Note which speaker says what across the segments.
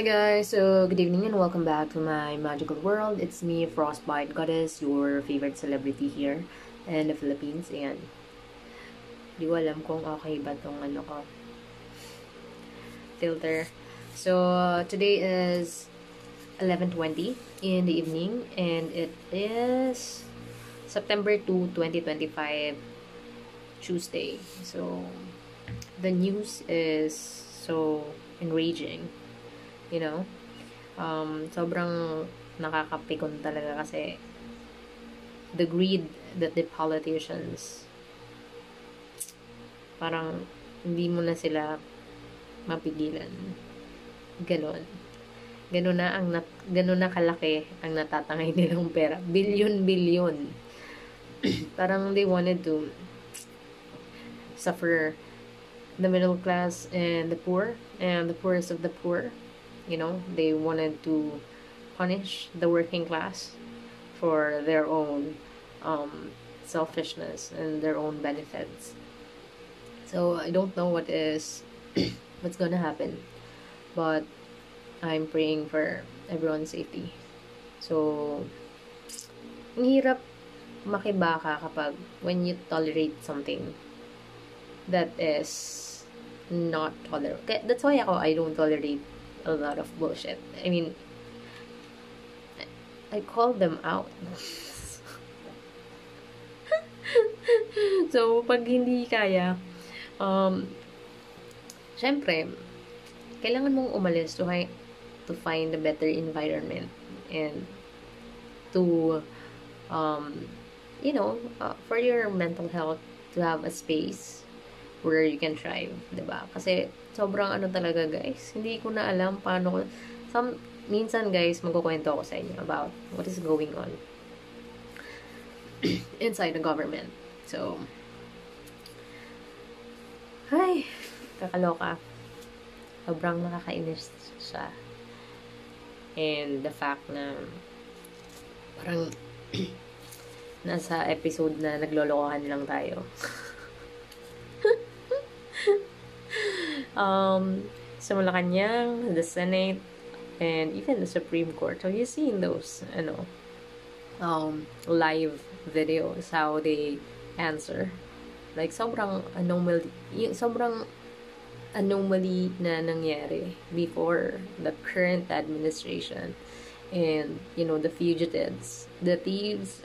Speaker 1: guys, so good evening and welcome back to my magical world. It's me, Frostbite Goddess, your favorite celebrity here in the Philippines. And di ko alam kung okay ba tong filter. So today is 11:20 in the evening and it is September 2, 2025, Tuesday. So the news is so enraging. Sobrang nakakapikon talaga kasi the greed that the politicians, parang hindi mo na sila mapigilan. Ganon na kalaki ang natatangay nilang pera. Billion. Parang they wanted to suffer the middle class and the poor and the poorest of the poor. They wanted to punish the working class for their own selfishness and their own benefits. So I don't know what's gonna happen, but I'm praying for everyone's safety. So ang hirap makibaka kapag when you tolerate something that is not tolerable. That's why I don't tolerate a lot of bullshit. I mean, I call them out. So, pag hindi kaya, syempre, kailangan mong umalis to find a better environment and to, for your mental health, to have a space where you can thrive, diba? Kasi sobrang talaga guys, hindi ko na alam paano minsan guys, magkukwento ako sa inyo about what is going on inside the government. So, ay, kakaloka. Sobrang nakakainis siya. And the fact na parang nasa episode na naglolokohan lang tayo. Sa Malacanang, the Senate, and even the Supreme Court. Have you seen those, live videos, how they answer? Like, sobrang anomaly na nangyari before the current administration. And, the fugitives, the thieves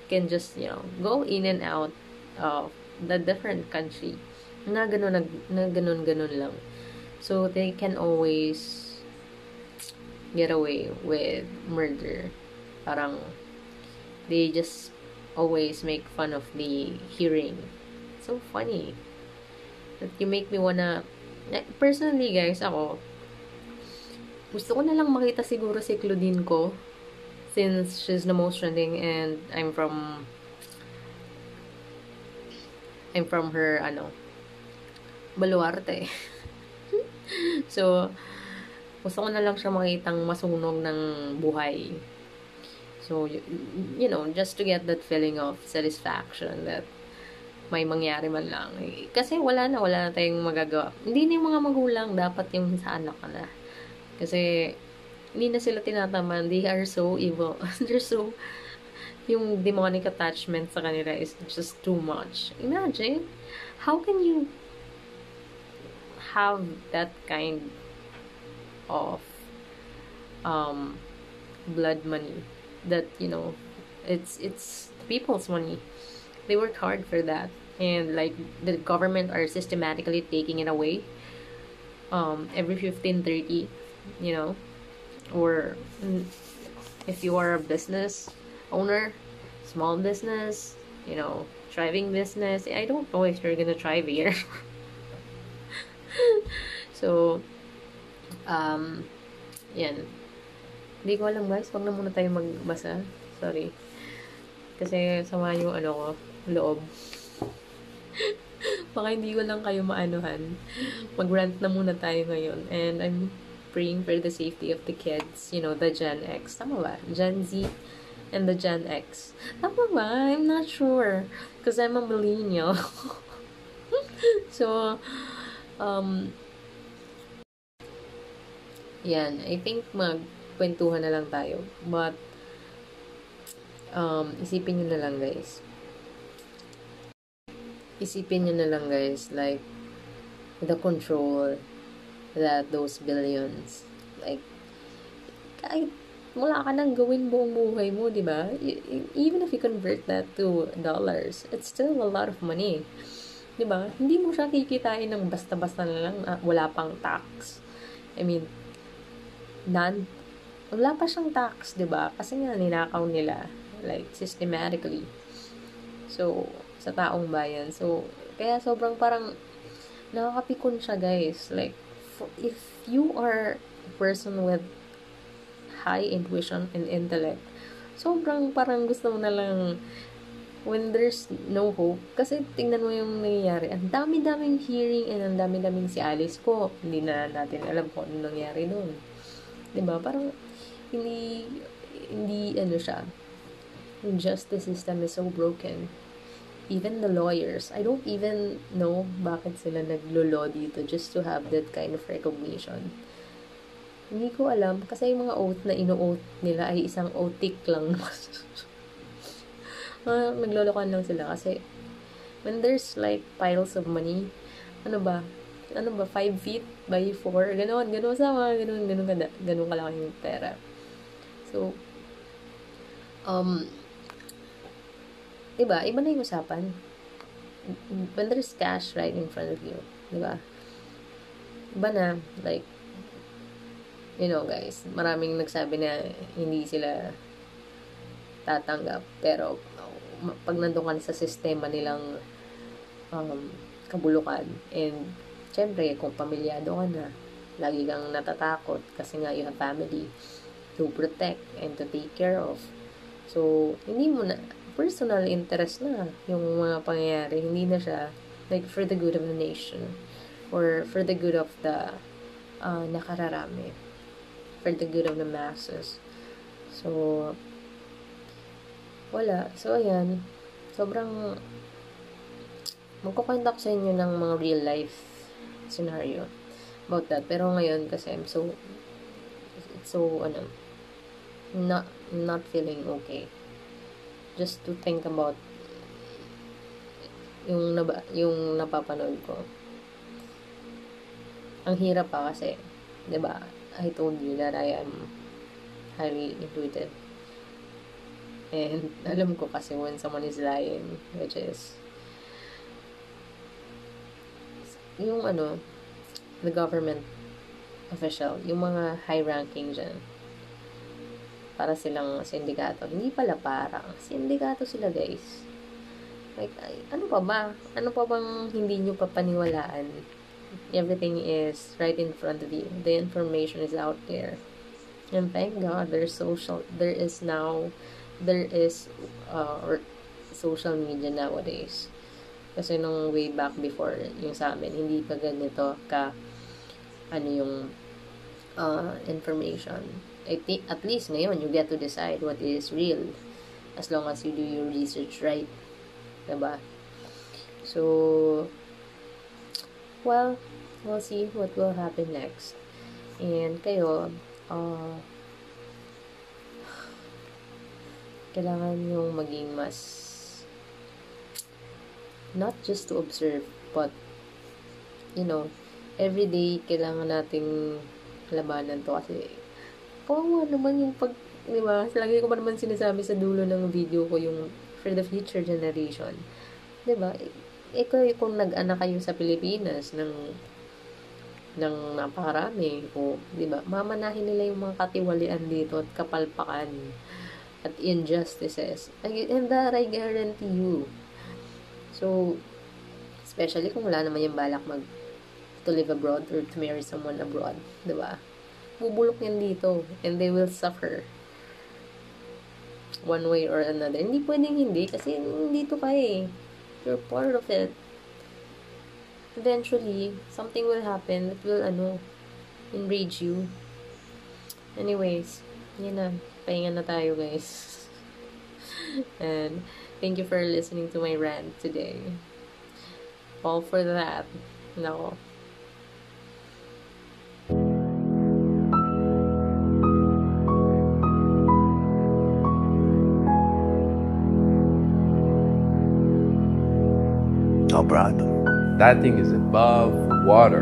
Speaker 1: can just, go in and out of the different country na ganun lang. So they can always get away with murder. Parang they just always make fun of the hearing. So funny that you make me wanna, personally guys, ako gusto ko na lang makita siguro si Claudine ko, since she's the most trending and I'm from her baluarte. So gusto ko na lang siya makitang masunog ng buhay. So just to get that feeling of satisfaction that may mangyari man lang. Kasi wala na tayong magagawa. Hindi na yung mga magulang, dapat yung sa anak na. Kasi hindi na sila tinataman. They are so evil. They're so, yung demonic attachment sa kanila is just too much. Imagine, how can you have that kind of blood money that it's people's money. They work hard for that, and like the government are systematically taking it away every 15-30, or if you are a business owner, small business, thriving business, I don't know if you're gonna thrive here. So yan, hindi ko alam guys, wag na muna tayo magbasa, sorry, kasi sama yung loob. Baka hindi ko lang kayo maanuhan, mag-rant na muna tayo ngayon. And I'm praying for the safety of the kids, the Gen X, tama ba? Gen Z and the Gen X, tama ba? I'm not sure because I'm a millennial. So yan, I think magkwentuhan na lang tayo. But, isipin nyo na lang guys. Isipin nyo na lang guys, like, the control that those billions, like, kahit wala ka nang gawin buong buhay mo, di ba? Even if you convert that to dollars, it's still a lot of money. Di ba? Hindi mo siya kikitain ng basta-basta na lang, wala pang tax. I mean, wala pa siyang tax, di ba? Kasi nga, ninakaw nila, like, systematically. So, sa taong bayan. So, kaya sobrang parang, nakakapikon siya, guys. Like, if you are a person with high intuition and intellect, sobrang parang gusto mo na lang when there's no hope. Kasi tingnan mo yung nangyayari. Ang dami-daming hearing and ang dami-daming si Alice ko. Hindi na natin alam kung ano nangyari doon. Diba? Parang hindi ano siya. The justice system is so broken. Even the lawyers, I don't even know bakit sila naglo-law dito just to have that kind of recognition. Hindi ko alam kasi yung mga oath na ino-oath nila ay isang oath lang. Naglolokohan lang sila kasi when there's like piles of money, ano ba 5 feet by 4, gano'n sa mga gano'n kalaking pera. So, diba, iba na yung usapan. When there's cash right in front of you, diba? Iba na, like, you know guys, maraming nagsabi na hindi sila tatanggap, pero pag nandun ka sa sistema nilang kabulukan, and syempre kung pamilyado ka na, lagi kang natatakot kasi nga you have family to protect and to take care of. So, hindi mo na personal interest na yung mga pangyayari, hindi na siya like for the good of the nation or for the good of the nakararami, for the good of the masses. So, wala. So, ayan. Sobrang magkukwento ko sa inyo ng mga real life scenario about that. Pero ngayon, kasi I'm so not feeling okay. Just to think about yung napapanood ko. Ang hirap pa kasi, 'di ba? I told you that I am highly intuitive. And alam ko kasi when someone is lying, which is yung the government official, yung mga high-ranking dyan, para silang sindikato. Hindi pala parang sindikato sila, guys. Like, ano pa ba? Ano pa bang hindi nyo papaniwalaan? Everything is right in front of you. The information is out there. And thank God, there is social media nowadays. Kasi nung way back before, yung sa amin, hindi pa ganito yung information. I think at least ngayon you get to decide what is real as long as you do your research right, diba? So, well, we'll see what will happen next. And kayo, kailangan yung maging mas not just to observe, but everyday kailangan nating labanan to kasi kawawa naman yung diba? Lagi ko pa naman sinasabi sa dulo ng video ko yung for the future generation. Diba? Kung nag-anak kayo sa Pilipinas ng napakarami, diba? Mamanahin nila yung mga katiwalian dito at kapalpakan at injustices. And that I guarantee you. So, especially kung wala naman yung balak to live abroad or to marry someone abroad, diba? Bubulok yan dito and they will suffer one way or another. Hindi pwedeng hindi kasi dito ka you're part of it. Eventually, something will happen that will enrage you. Anyways, yun na. Pahinga na tayo, guys. And thank you for listening to my rant today. All for that. Nako.
Speaker 2: No problem.
Speaker 3: That thing is above water.